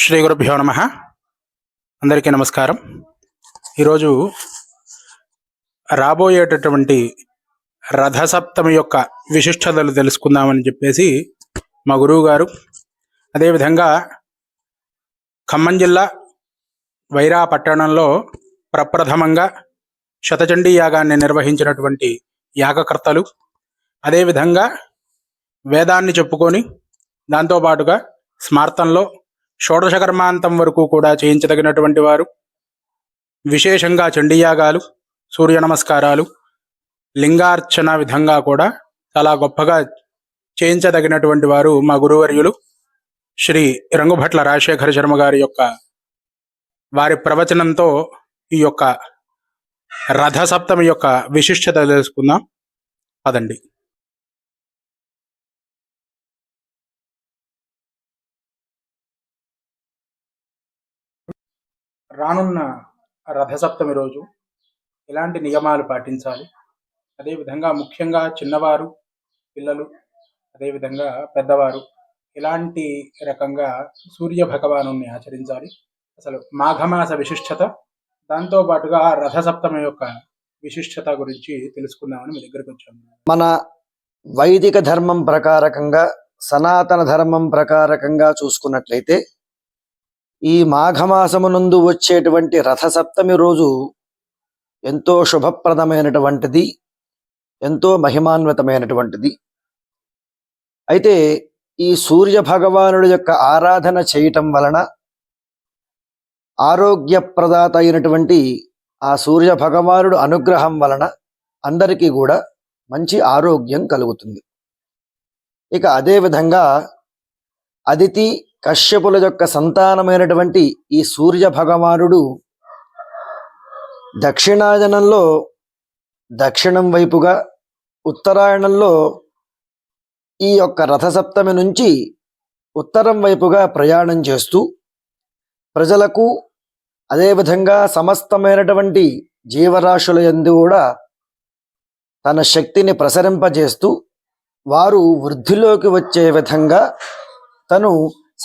శ్రీ గురుభ్యో నమ. అందరికీ నమస్కారం. ఈరోజు రాబోయేటటువంటి రథసప్తమి యొక్క విశిష్టతలు తెలుసుకుందామని చెప్పేసి మా గురువు గారు, అదేవిధంగా ఖమ్మం జిల్లా వైరా పట్టణంలో ప్రప్రథమంగా శతచండీ యాగాన్ని నిర్వహించినటువంటి యాగకర్తలు, అదేవిధంగా వేదాన్ని చెప్పుకొని దాంతోపాటుగా స్మార్తంలో షోడశకర్మాంతం వరకు కూడా చేయించదగినటువంటి వారు, విశేషంగా చండీయాగాలు, సూర్య నమస్కారాలు, లింగార్చన విధంగా కూడా చాలా గొప్పగా చేయించదగినటువంటి వారు మా గురువర్యులు శ్రీ రంగుభట్ల రాజశేఖర శర్మ గారి యొక్క వారి ప్రవచనంతో ఈ యొక్క రథసప్తమి యొక్క విశిష్టత తెలుసుకుందాం పదండి. రానున్న రథసప్తమి రోజు ఎలాంటి నియమాలు పాటించాలి, అదేవిధంగా ముఖ్యంగా చిన్నవారు, పిల్లలు, అదేవిధంగా పెద్దవారు ఎలాంటి రకంగా సూర్య భగవాను ఆచరించాలి, అసలు మాఘమాస విశిష్టత, దాంతోపాటుగా రథసప్తమి యొక్క విశిష్టత గురించి తెలుసుకుందామని మీ దగ్గరకు వచ్చాము. మన వైదిక ధర్మం ప్రకారకంగా, సనాతన ధర్మం ప్రకారకంగా చూసుకున్నట్లయితే ఈ మాఘమాసమునందు వచ్చేటువంటి రథసప్తమి రోజు ఎంతో శుభప్రదమైనటువంటిది, ఎంతో మహిమాన్వితమైనటువంటిది. అయితే ఈ సూర్య భగవానుడి యొక్క ఆరాధన చేయటం వలన ఆరోగ్యప్రదాత అయినటువంటి ఆ సూర్య భగవానుడు అనుగ్రహం వలన అందరికీ కూడా మంచి ఆరోగ్యం కలుగుతుంది. ఇక అదేవిధంగా అదితి కశ్యపుల యొక్క సంతానమైనటువంటి ఈ సూర్య భగవానుడు దక్షిణాయనంలో దక్షిణం వైపుగా, ఉత్తరాయణంలో ఈ యొక్క రథసప్తమి నుంచి ఉత్తరం వైపుగా ప్రయాణం చేస్తూ ప్రజలకు, అదేవిధంగా సమస్తమైనటువంటి జీవరాశుల యందు కూడా తన శక్తిని ప్రసరింపజేస్తూ వారు వృద్ధిలోకి వచ్చే విధంగా తను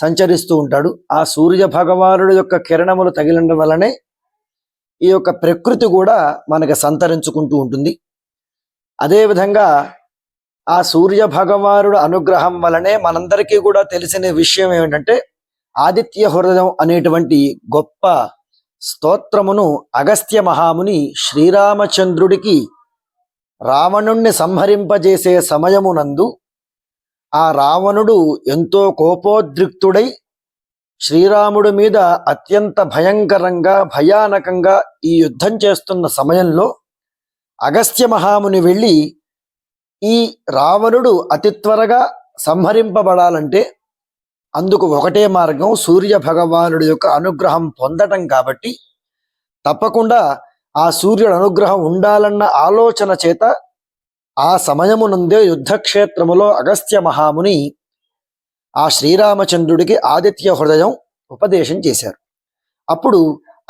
సంచరిస్తూ ఉంటాడు. ఆ సూర్య భగవానుడి యొక్క కిరణములు తగిలడం వలనే ఈ యొక్క ప్రకృతి కూడా మనకి సంతరించుకుంటూ ఉంటుంది. అదేవిధంగా ఆ సూర్య భగవానుడు అనుగ్రహం వలనే మనందరికీ కూడా తెలిసిన విషయం ఏమిటంటే, ఆదిత్య హృదయం అనేటువంటి గొప్ప స్తోత్రమును అగస్త్య మహాముని శ్రీరామచంద్రుడికి రావణుణ్ణి సంహరింపజేసే సమయమునందు ఆ రావణుడు ఎంతో కోపోద్రిక్తుడై శ్రీరాముడి మీద అత్యంత భయంకరంగా, భయానకంగా ఈ యుద్ధం చేస్తున్న సమయంలో అగస్త్య మహాముని వెళ్ళి ఈ రావణుడు అతి త్వరగా సంహరింపబడాలంటే అందుకు ఒకటే మార్గం సూర్య భగవానుడి యొక్క అనుగ్రహం పొందటం కాబట్టి తప్పకుండా ఆ సూర్యుడు అనుగ్రహం ఉండాలన్న ఆలోచన చేత ఆ సమయమునందే యుద్ధక్షేత్రములో అగస్త్య మహాముని ఆ శ్రీరామచంద్రుడికి ఆదిత్య హృదయం ఉపదేశం చేశారు. అప్పుడు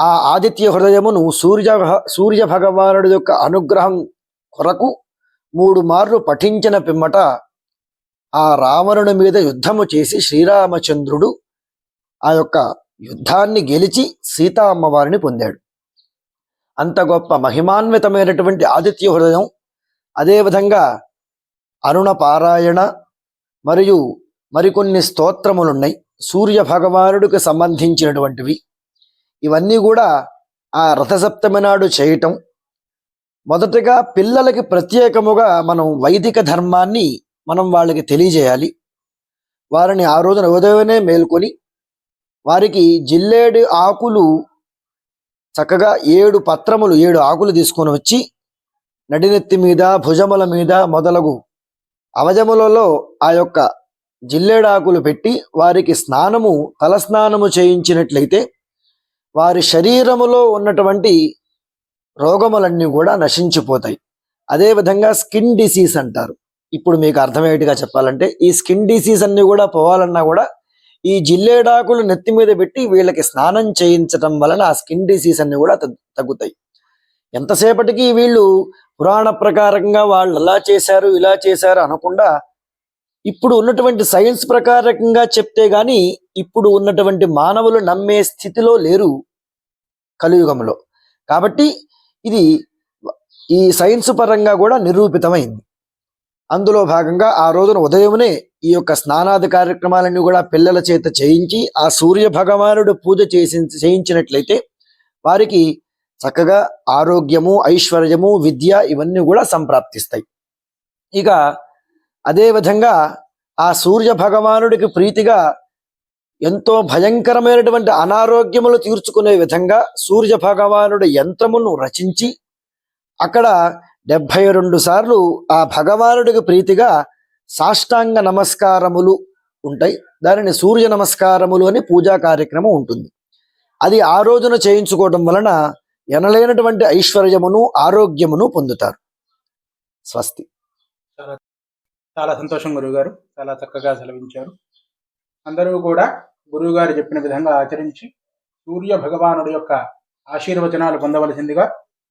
ఆ ఆదిత్య హృదయమును సూర్య భగవానుడి యొక్క అనుగ్రహం కొరకు 3 మార్లు పఠించిన పిమ్మట ఆ రావణుని మీద యుద్ధము చేసి శ్రీరామచంద్రుడు ఆ యొక్క యుద్ధాన్ని గెలిచి సీతా అమ్మవారిని పొందాడు. అంత గొప్ప మహిమాన్వితమైనటువంటి ఆదిత్య హృదయం, అదేవిధంగా అరుణ పారాయణ మరియు మరికొన్ని స్తోత్రములున్నాయి సూర్య భగవానుడికి సంబంధించినటువంటివి. ఇవన్నీ కూడా ఆ రథసప్తమి నాడు చేయటం. మొదటగా పిల్లలకి ప్రత్యేకముగా మనం వైదిక ధర్మాన్ని మనం వాళ్ళకి తెలియజేయాలి. వారిని ఆ రోజున ఉదయమే మేల్కొని వారికి జిల్లేడు ఆకులు, చక్కగా 7 పత్రములు, 7 ఆకులు తీసుకొని వచ్చి నడినెత్తి మీద, భుజముల మీద మొదలగు అవయములలో ఆ యొక్క జిల్లేడాకులు పెట్టి వారికి తలస్నానము చేయించినట్లయితే వారి శరీరములో ఉన్నటువంటి రోగములన్నీ కూడా నశించిపోతాయి. అదేవిధంగా స్కిన్ డిసీజ్ అంటారు. ఇప్పుడు మీకు అర్థమయ్యేట్టుగా చెప్పాలంటే ఈ స్కిన్ డిసీజ్ అన్ని కూడా పోవాలన్నా కూడా ఈ జిల్లేడాకులు నెత్తి మీద పెట్టి వీళ్ళకి స్నానం చేయించటం వలన ఆ స్కిన్ డిసీజ్ అన్ని కూడా తగ్గుతాయి. ఎంతసేపటికి వీళ్ళు పురాణ ప్రకారంగా వాళ్ళు అలా చేశారు, ఇలా చేశారు అనకుండా ఇప్పుడు ఉన్నటువంటి సైన్స్ ప్రకారంగా చెప్తే గానీ ఇప్పుడు ఉన్నటువంటి మానవులు నమ్మే స్థితిలో లేరు కలియుగంలో. కాబట్టి ఇది ఈ సైన్స్ పరంగా కూడా నిరూపితమైంది. అందులో భాగంగా ఆ రోజున ఉదయమునే ఈ యొక్క స్నానాది కార్యక్రమాలన్నీ కూడా పిల్లల చేత చేయించి ఆ సూర్య భగవానుడు పూజ చేయించినట్లయితే వారికి చక్కగా ఆరోగ్యము, ఐశ్వర్యము, విద్య ఇవన్నీ కూడా సంప్రాప్తిస్తాయి. ఇక అదే విధంగా ఆ సూర్య భగవానుడికి ప్రీతిగా ఎంతో భయంకరమైనటువంటి అనారోగ్యములు తీర్చుకునే విధంగా సూర్య భగవానుడి యంత్రమును రచించి అక్కడ 72 సార్లు ఆ భగవానుడికి ప్రీతిగా సాష్టాంగ నమస్కారములు ఉంటాయి. దానిని సూర్య నమస్కారములు అని పూజా కార్యక్రమం ఉంటుంది. అది ఆ రోజున చేయించుకోవడం వలన ఎనలేనటువంటి ఐశ్వర్యమును, ఆరోగ్యమును పొందుతారు. స్వస్తి. చాలా చాలా సంతోషం గురువుగారు, చాలా చక్కగా సెలవించారు. అందరూ కూడా గురువుగారు చెప్పిన విధంగా ఆచరించి సూర్య భగవానుడి యొక్క ఆశీర్వచనాలు పొందవలసిందిగా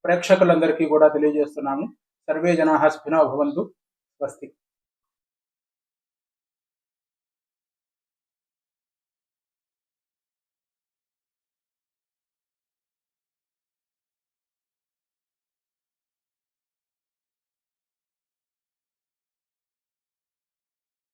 ప్రేక్షకులందరికీ కూడా తెలియజేస్తున్నాము. సర్వే జనాః సుఖినో భవంతు. స్వస్తి.